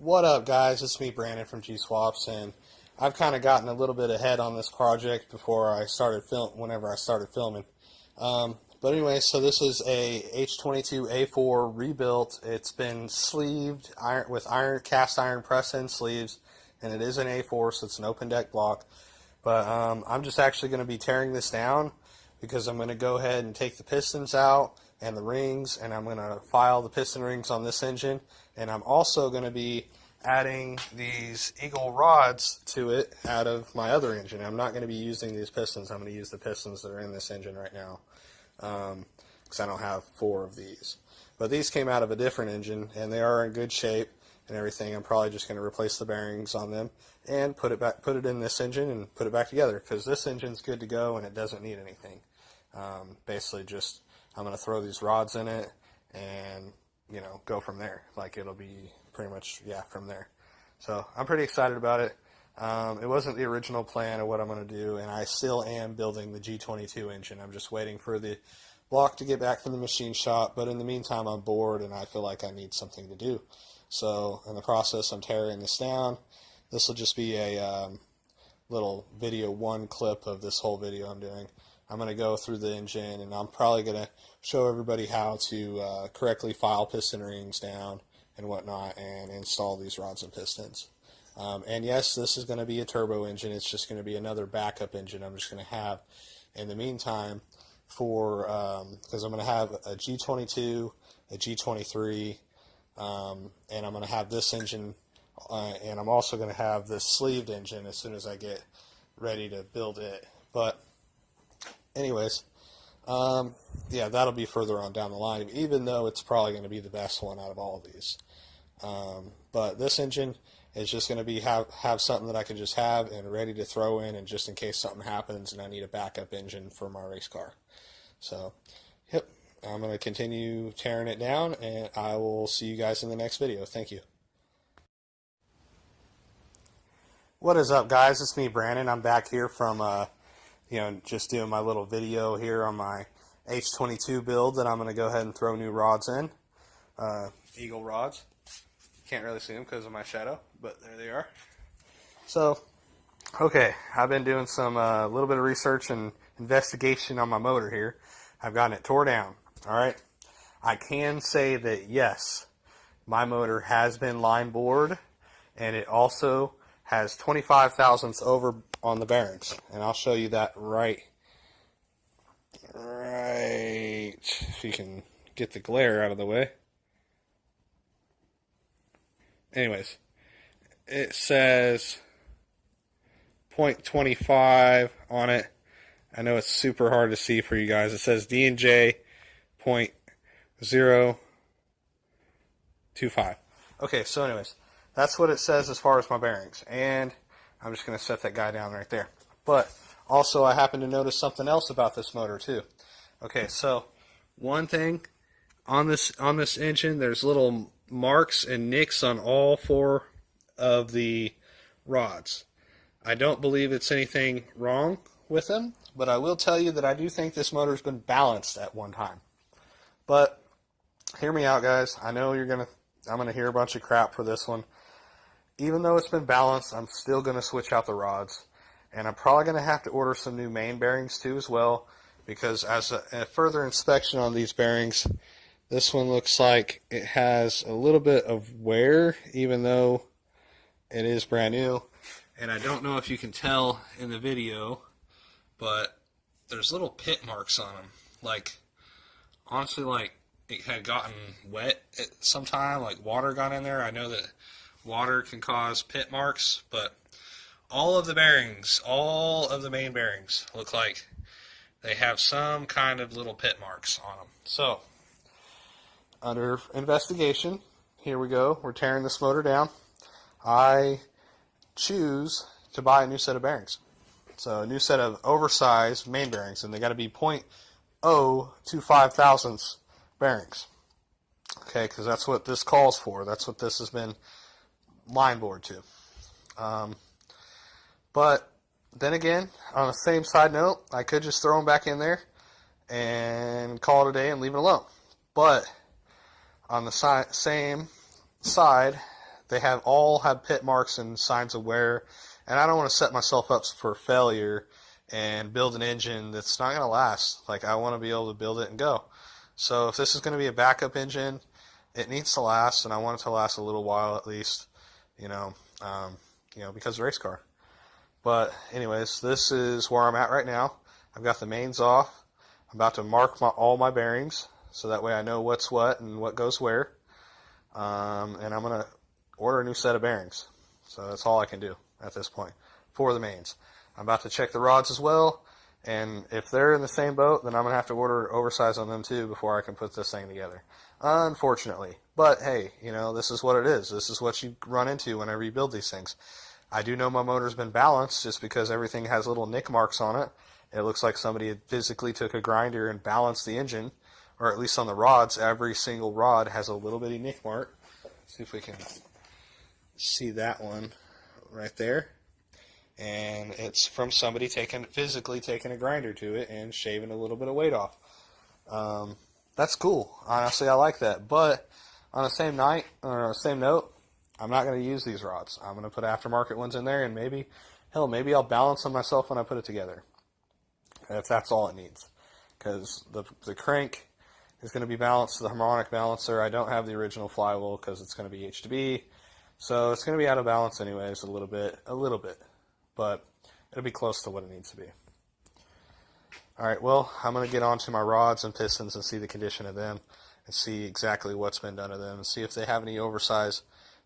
What up, guys? It's me, Brandon from G-Swaps, and I've kind of gotten a little bit ahead on this project before I started whenever I started filming. But anyway, so this is a H22A4 rebuilt. It's been sleeved with cast iron press-in sleeves, and it is an A4, so it's an open deck block. But I'm just actually going to be tearing this down because I'm going to go ahead and take the pistons out and the rings, and I'm going to file the piston rings on this engine, and I'm also going to be adding these Eagle rods to it out of my other engine. I'm not going to be using these pistons. I'm going to use the pistons that are in this engine right now because I don't have 4 of these. But these came out of a different engine, and they are in good shape and everything. I'm probably just going to replace the bearings on them and put it in this engine and put it back together because this engine's good to go and it doesn't need anything. Basically just I'm going to throw these rods in it and, you know, go from there. Like, it'll be pretty much, yeah, from there. So I'm pretty excited about it. It wasn't the original plan of what I'm going to do, and I still am building the G22 engine. I'm just waiting for the block to get back from the machine shop, but in the meantime I'm bored and I feel like I need something to do. So in the process I'm tearing this down. This will just be a little video 1 clip of this whole video I'm doing. I'm going to go through the engine, and I'm probably going to show everybody how to correctly file piston rings down and whatnot and install these rods and pistons. And yes, this is going to be a turbo engine. It's just going to be another backup engine I'm just going to have in the meantime for because I'm going to have a G22, a G23, and I'm going to have this engine, and I'm also going to have this sleeved engine as soon as I get ready to build it. But anyways, yeah, that'll be further on down the line, even though it's probably going to be the best one out of all of these. But this engine is just going to be have something that I can just have and ready to throw in, and just in case something happens and I need a backup engine for my race car. So, yep, I'm going to continue tearing it down, and I will see you guys in the next video. Thank you. What is up, guys? It's me, Brandon. I'm back here from you know, just doing my little video here on my H22 build that I'm going to go ahead and throw new rods in. Eagle rods. Can't really see them because of my shadow, but there they are. So, okay, I've been doing some little bit of research and investigation on my motor here. I've gotten it tore down. Alright, I can say that yes, my motor has been line bored, and it also has 25 thousandths over on the bearings, and I'll show you that right if you can get the glare out of the way. Anyways, it says 0.25 on it. I know it's super hard to see for you guys. It says D&J 0.025. Okay, so anyways, that's what it says as far as my bearings, and I'm just going to set that guy down right there. But also, I happen to notice something else about this motor too. Okay, so one thing on this engine, there's little marks and nicks on all 4 of the rods. I don't believe it's anything wrong with them, but I will tell you that I do think this motor's been balanced at one time. But hear me out, guys. I know I'm gonna hear a bunch of crap for this one. Even though it's been balanced, I'm still going to switch out the rods. And I'm probably going to have to order some new main bearings too as well, because as a further inspection on these bearings, this one looks like it has a little bit of wear, even though it is brand new. And I don't know if you can tell in the video, but there's little pit marks on them. Like, honestly, like it had gotten wet at some time, like water got in there. I know that water can cause pit marks, but all of the bearings, all of the main bearings, look like they have some kind of little pit marks on them. So, under investigation, here we go. We're tearing this motor down. I choose to buy a new set of bearings. So, a new set of oversized main bearings, and they got to be 0.025 thousandths bearings. Okay, because that's what this calls for. That's what this has been line board to. But then again, on the same side note, I could just throw them back in there and call it a day and leave it alone. But on the same side, they have all have pit marks and signs of wear, and I don't want to set myself up for failure and build an engine that's not going to last. Like, I want to be able to build it and go. So if this is going to be a backup engine, it needs to last, and I want it to last a little while at least, you know, because race car. But anyways, this is where I'm at right now. I've got the mains off. I'm about to mark all my bearings, so that way I know what's what and what goes where. And I'm going to order a new set of bearings. So that's all I can do at this point for the mains. I'm about to check the rods as well, and if they're in the same boat, then I'm going to have to order oversize on them too before I can put this thing together. Unfortunately. But hey, this is what it is. This is what you run into whenever you build these things. I do know my motor's been balanced just because everything has little nick marks on it. It looks like somebody had physically took a grinder and balanced the engine, or at least on the rods, every single rod has a little bitty nick mark. See if we can see that one right there. And it's from somebody physically taking a grinder to it and shaving a little bit of weight off. That's cool. Honestly, I like that. But on the same note, I'm not going to use these rods. I'm going to put aftermarket ones in there, and maybe I'll balance them myself when I put it together. If that's all it needs. Because the crank is going to be balanced to the harmonic balancer. I don't have the original flywheel because it's going to be H2B. So it's going to be out of balance anyways a little bit. But it'll be close to what it needs to be. Alright, well, I'm going to get on to my rods and pistons and see the condition of them and see exactly what's been done to them and see if they have any oversized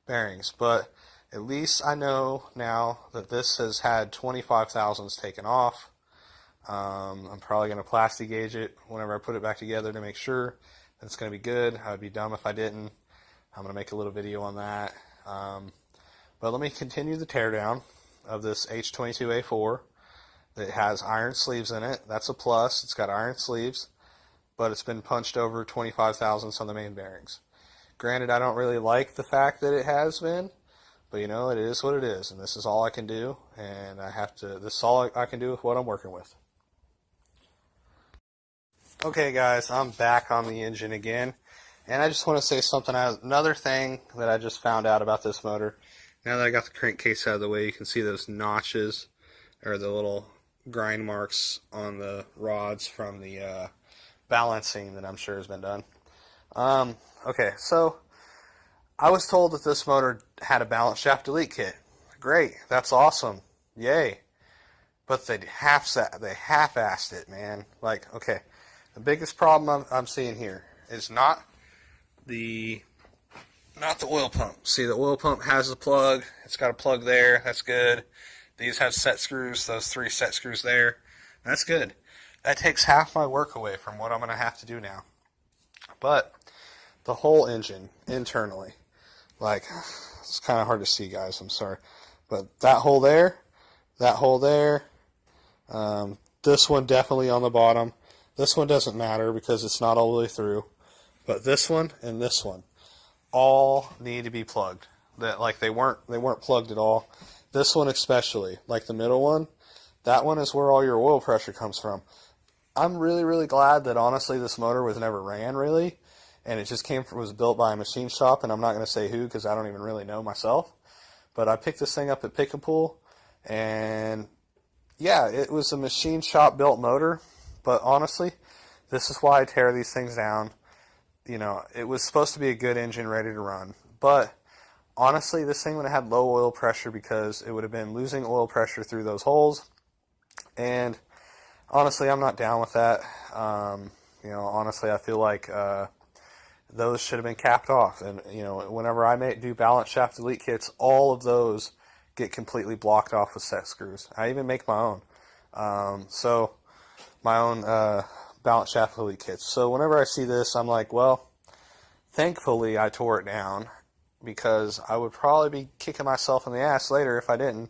bearings. But at least I know now that this has had 25 thousandths taken off. I'm probably going to plastic gauge it whenever I put it back together to make sure that it's going to be good. I would be dumb if I didn't. I'm going to make a little video on that. But let me continue the teardown of this H22A4 that has iron sleeves in it. That's a plus. It's got iron sleeves, but it's been punched over 25 thousandths on the main bearings. Granted, I don't really like the fact that it has been, but it is what it is, and this is all I can do, and this is all I can do with what I'm working with. Okay guys, I'm back on the engine again, and I just want to say something. Another thing that I just found out about this motor. Now that I got the crankcase out of the way, you can see those notches, or the little grind marks on the rods from the balancing that I'm sure has been done. Okay, so I was told that this motor had a balance shaft delete kit. Great, that's awesome, yay. But they half-assed it, man. Like, okay, the biggest problem I'm seeing here is not the oil pump. See, the oil pump has a plug. It's got a plug there. That's good. These have set screws. Those 3 set screws there. That's good. That takes half my work away from what I'm going to have to do now. But the whole engine internally, like, it's kind of hard to see, guys. I'm sorry. But that hole there, this one definitely on the bottom. This one doesn't matter because it's not all the way through. But this one and this one all need to be plugged. They weren't plugged at all. This one especially, like the middle one, that one is where all your oil pressure comes from. I'm really, really glad that honestly this motor was never ran really, and it just was built by a machine shop, and I'm not going to say who because I don't even really know myself. But I picked this thing up at Pick and Pull, and yeah, it was a machine shop built motor. But honestly, this is why I tear these things down. It was supposed to be a good engine ready to run, but honestly, this thing would have had low oil pressure because it would have been losing oil pressure through those holes, and honestly, I'm not down with that. Honestly, I feel like those should have been capped off, and whenever I do balance shaft delete kits, all of those get completely blocked off with set screws. I even make my own, my own balance shaft delete kits. So whenever I see this, I'm like, well, thankfully I tore it down, because I would probably be kicking myself in the ass later if I didn't,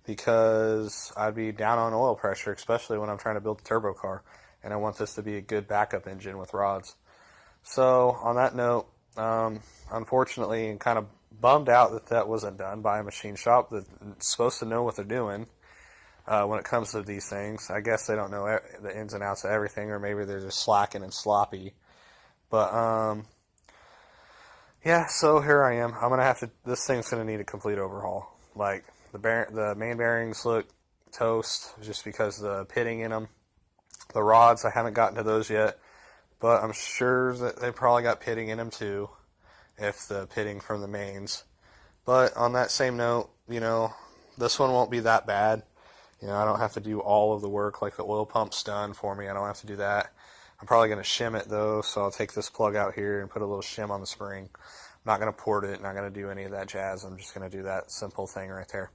because I'd be down on oil pressure, especially when I'm trying to build a turbo car, and I want this to be a good backup engine with rods. So on that note, unfortunately, I'm kind of bummed out that wasn't done by a machine shop that's supposed to know what they're doing when it comes to these things. I guess they don't know the ins and outs of everything, or maybe they're just slacking and sloppy. But Yeah, so here I am. I'm gonna have to. This thing's gonna need a complete overhaul. Like the main bearings look toast, just because the pitting in them. The rods, I haven't gotten to those yet, but I'm sure that they probably got pitting in them too, if the pitting from the mains. But on that same note, this one won't be that bad. I don't have to do all of the work like the oil pump's done for me. I don't have to do that. I'm probably going to shim it though, so I'll take this plug out here and put a little shim on the spring. I'm not going to port it, not going to do any of that jazz. I'm just going to do that simple thing right there.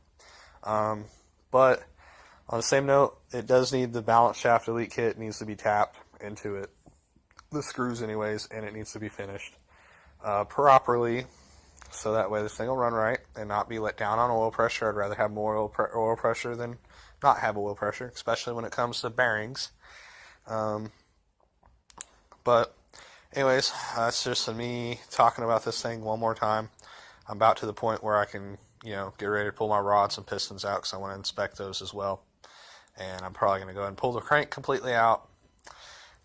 But on the same note, it does need the balance shaft elite kit. It needs to be tapped into it. The screws anyways, and it needs to be finished properly, so that way this thing will run right and not be let down on oil pressure. I'd rather have more oil pressure than not have oil pressure, especially when it comes to bearings. But anyways, that's just me talking about this thing one more time. I'm about to the point where I can, get ready to pull my rods and pistons out because I want to inspect those as well. And I'm probably going to go ahead and pull the crank completely out,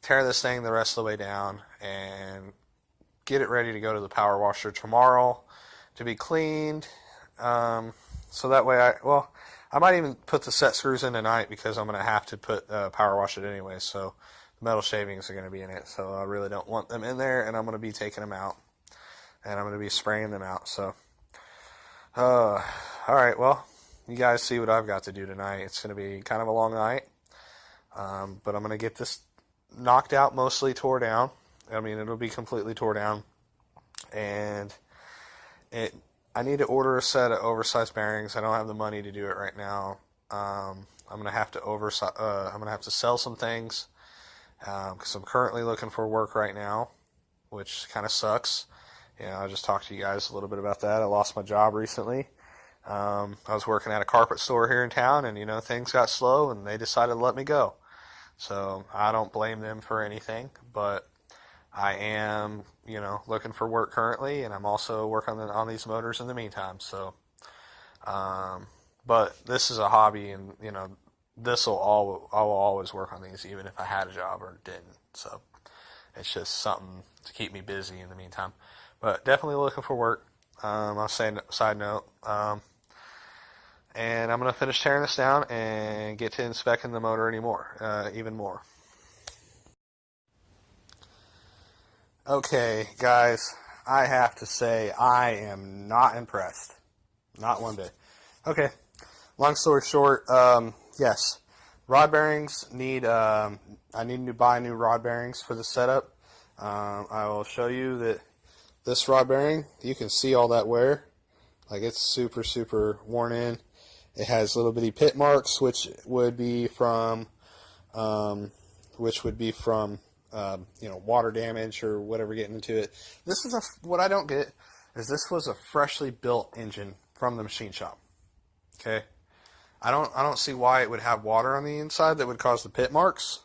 tear this thing the rest of the way down, and get it ready to go to the power washer tomorrow to be cleaned. So that way I might even put the set screws in tonight because I'm going to have to power wash it anyway. So the metal shavings are going to be in it. So I really don't want them in there, and I'm going to be taking them out, and I'm going to be spraying them out. So, all right, well, you guys see what I've got to do tonight. It's going to be kind of a long night, but I'm going to get this knocked out, mostly tore down. I mean, it'll be completely tore down, and I need to order a set of oversized bearings. I don't have the money to do it right now. I'm gonna have to sell some things because I'm currently looking for work right now, which kind of sucks. I just talked to you guys a little bit about that. I lost my job recently. I was working at a carpet store here in town, and things got slow, and they decided to let me go. So I don't blame them for anything, but I am, looking for work currently, and I'm also working on these motors in the meantime. So, but this is a hobby, and I'll always work on these, even if I had a job or didn't. So it's just something to keep me busy in the meantime. But definitely looking for work. I'll say side note, and I'm gonna finish tearing this down and get to inspecting the motor even more. Okay, guys, I have to say I am not impressed. Not one bit. Okay, long story short, yes, rod bearings I need to buy new rod bearings for the setup. I will show you that this rod bearing, you can see all that wear. Like, it's super, super worn in. It has little bitty pit marks, which would be from water damage or whatever getting into it. What I don't get is this was a freshly built engine from the machine shop. Okay, I don't see why it would have water on the inside that would cause the pit marks.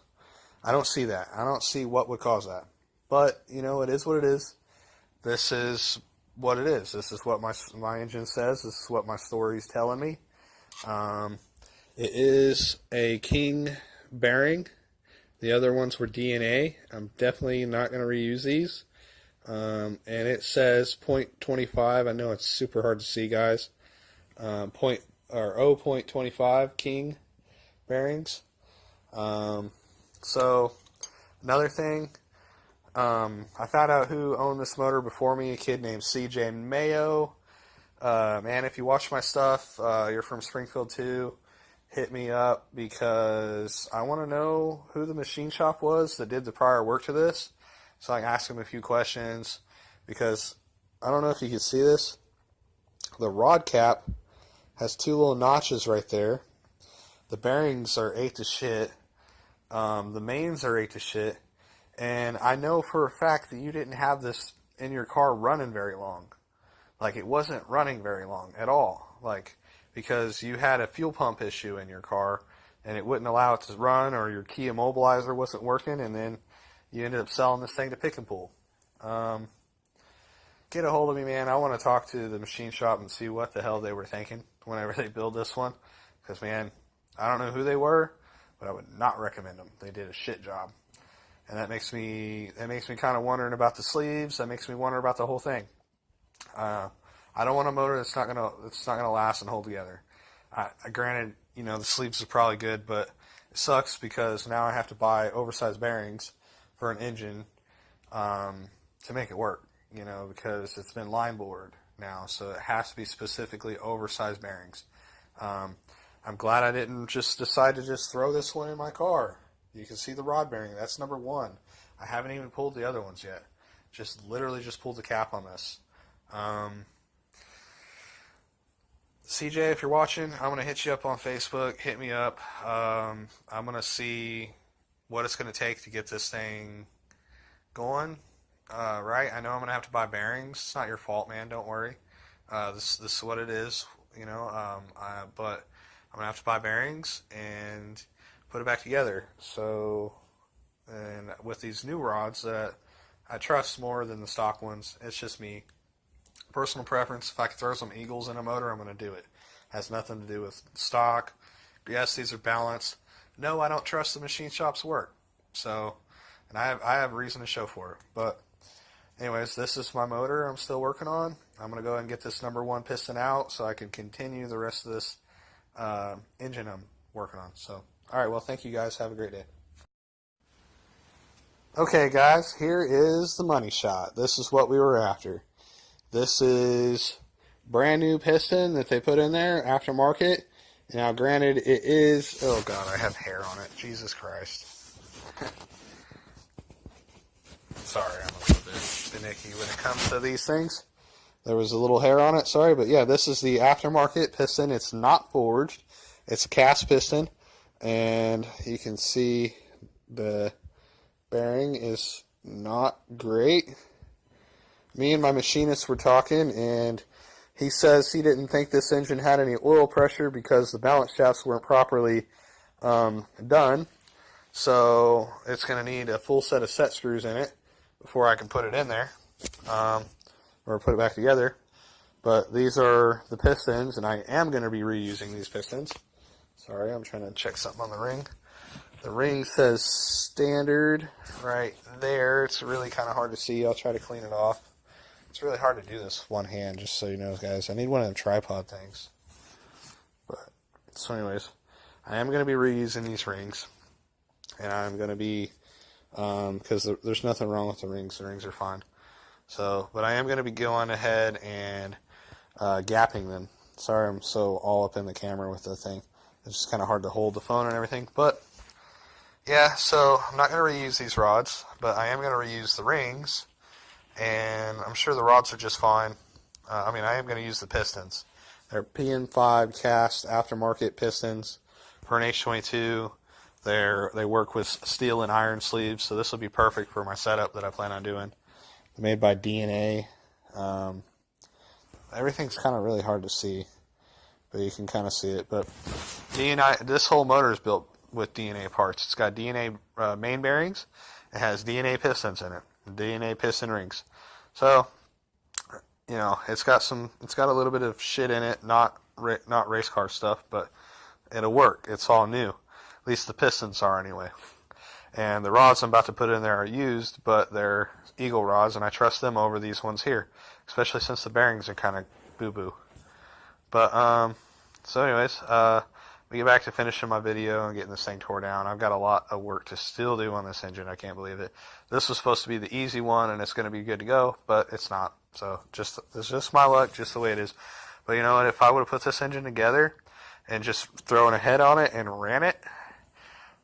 I don't see that. I don't see what would cause that. But it is what it is. This is what it is. This is what my engine says. This is what my story's telling me. It is a King bearing. The other ones were DNA. I'm definitely not going to reuse these. And it says 0.25. I know it's super hard to see, guys. 0.25 King bearings. So another thing, I found out who owned this motor before me. A kid named CJ Mayo. Man, if you watch my stuff, you're from Springfield too, hit me up because I want to know who the machine shop was that did the prior work to this, so I can ask them a few questions. Because I don't know if you can see this, the rod cap has two little notches right there. The bearings are ate to shit. The mains are ate to shit. And I know for a fact that you didn't have this in your car running very long. Like, it wasn't running very long at all. Like, because you had a fuel pump issue in your car and it wouldn't allow it to run, or your key immobilizer wasn't working, and then you ended up selling this thing to Pick and Pull. Get a hold of me, man. I want to talk to the machine shop and see what the hell they were thinking whenever they build this one. Because, man, I don't know who they were, but I would not recommend them. They did a shit job. And that makes me kind of wondering about the sleeves. That makes me wonder about the whole thing. I don't want a motor that's not gonna last and hold together. Granted, the sleeves are probably good, but it sucks because now I have to buy oversized bearings for an engine to make it work. Because it's been line bored now, so it has to be specifically oversized bearings. I'm glad I didn't just decide to just throw this one in my car. You can see the rod bearing. That's number one. I haven't even pulled the other ones yet. Literally just pulled the cap on this. CJ, if you're watching, I'm going to hit you up on Facebook. Hit me up. I'm going to see what it's going to take to get this thing going. Right? I know I'm going to have to buy bearings. It's not your fault, man. Don't worry. This is what it is, but I'm going to have to buy bearings and put it back together. So, and with these new rods that I trust more than the stock ones, it's just me. Personal preference. If I could throw some Eagles in a motor, I'm going to do it. Has nothing to do with stock. Yes, these are balanced. No, I don't trust the machine shop's work. So, and I have reason to show for it. But anyways, this is my motor I'm still working on. I'm going to go ahead and get this number one piston out so I can continue the rest of this engine I'm working on. So, all right, well, thank you guys. Have a great day. Okay, guys, here is the money shot. This is what we were after. This is brand new piston that they put in there, aftermarket. Now, granted, it is... Oh, God, I have hair on it. Jesus Christ. Sorry, I'm a little bit finicky when it comes to these things. There was a little hair on it, sorry. But, yeah, this is the aftermarket piston. It's not forged. It's a cast piston. And you can see the bearing is not great. Me and my machinist were talking, and he says he didn't think this engine had any oil pressure because the balance shafts weren't properly done. So it's going to need a full set of set screws in it before I can put it in there, or put it back together. But these are the pistons, and I am going to be reusing these pistons. Sorry, I'm trying to check something on the ring. The ring says standard right there. It's really kind of hard to see. I'll try to clean it off. It's really hard to do this one hand, just so you know, guys. I need one of them tripod things. But so anyways, I am going to be reusing these rings. And I'm going to be, because there's nothing wrong with the rings. The rings are fine. So, but I am going to be going ahead and gapping them. Sorry I'm so all up in the camera with the thing. It's just kind of hard to hold the phone and everything. But, yeah, so I'm not going to reuse these rods, but I am going to reuse the rings. And I'm sure the rods are just fine. I am going to use the pistons. They're PN5 cast aftermarket pistons for an H22. They work with steel and iron sleeves, so this will be perfect for my setup that I plan on doing. They're made by DNA. Everything's kind of really hard to see, but you can kind of see it. But DNA, this whole motor is built with DNA parts. It's got DNA main bearings. It has DNA pistons in it. DNA piston rings. So, it's got a little bit of shit in it, not race car stuff, but it'll work. It's all new. At least the pistons are anyway. And the rods I'm about to put in there are used, but they're Eagle rods, and I trust them over these ones here, especially since the bearings are kind of boo-boo. But, so anyways, we get back to finishing my video and getting this thing tore down. I've got a lot of work to still do on this engine. I can't believe it. This was supposed to be the easy one, and it's going to be good to go, but it's not. So it's just my luck, just the way it is. But you know what? If I would have put this engine together and just thrown a head on it and ran it,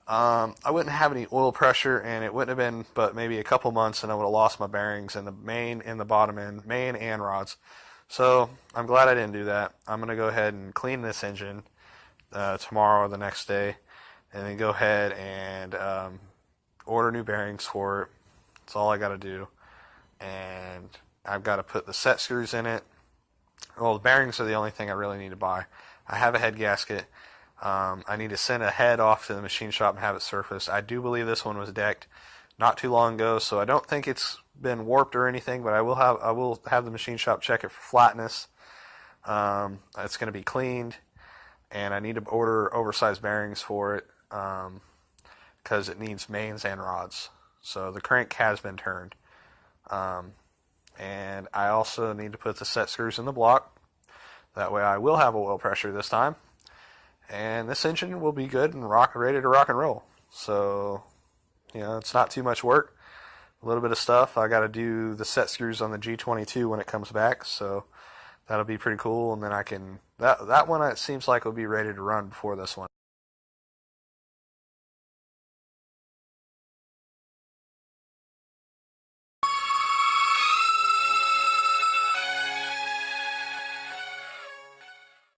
I wouldn't have any oil pressure, and it wouldn't have been but maybe a couple months, and I would have lost my bearings in the main and the bottom end, main and rods. So I'm glad I didn't do that. I'm going to go ahead and clean this engine tomorrow or the next day, and then go ahead and order new bearings for it. That's all I got to do. And I've got to put the set screws in it. Well, the bearings are the only thing I really need to buy. I have a head gasket. I need to send a head off to the machine shop and have it surfaced. I do believe this one was decked not too long ago, so I don't think it's been warped or anything, but I will have the machine shop check it for flatness. It's going to be cleaned, and I need to order oversized bearings for it because it needs mains and rods. So the crank has been turned. And I also need to put the set screws in the block. That way I will have oil pressure this time. And this engine will be good and ready to rock and roll. So, it's not too much work. A little bit of stuff. I got to do the set screws on the G22 when it comes back. So that'll be pretty cool. And then I can, that one it seems like will be ready to run before this one.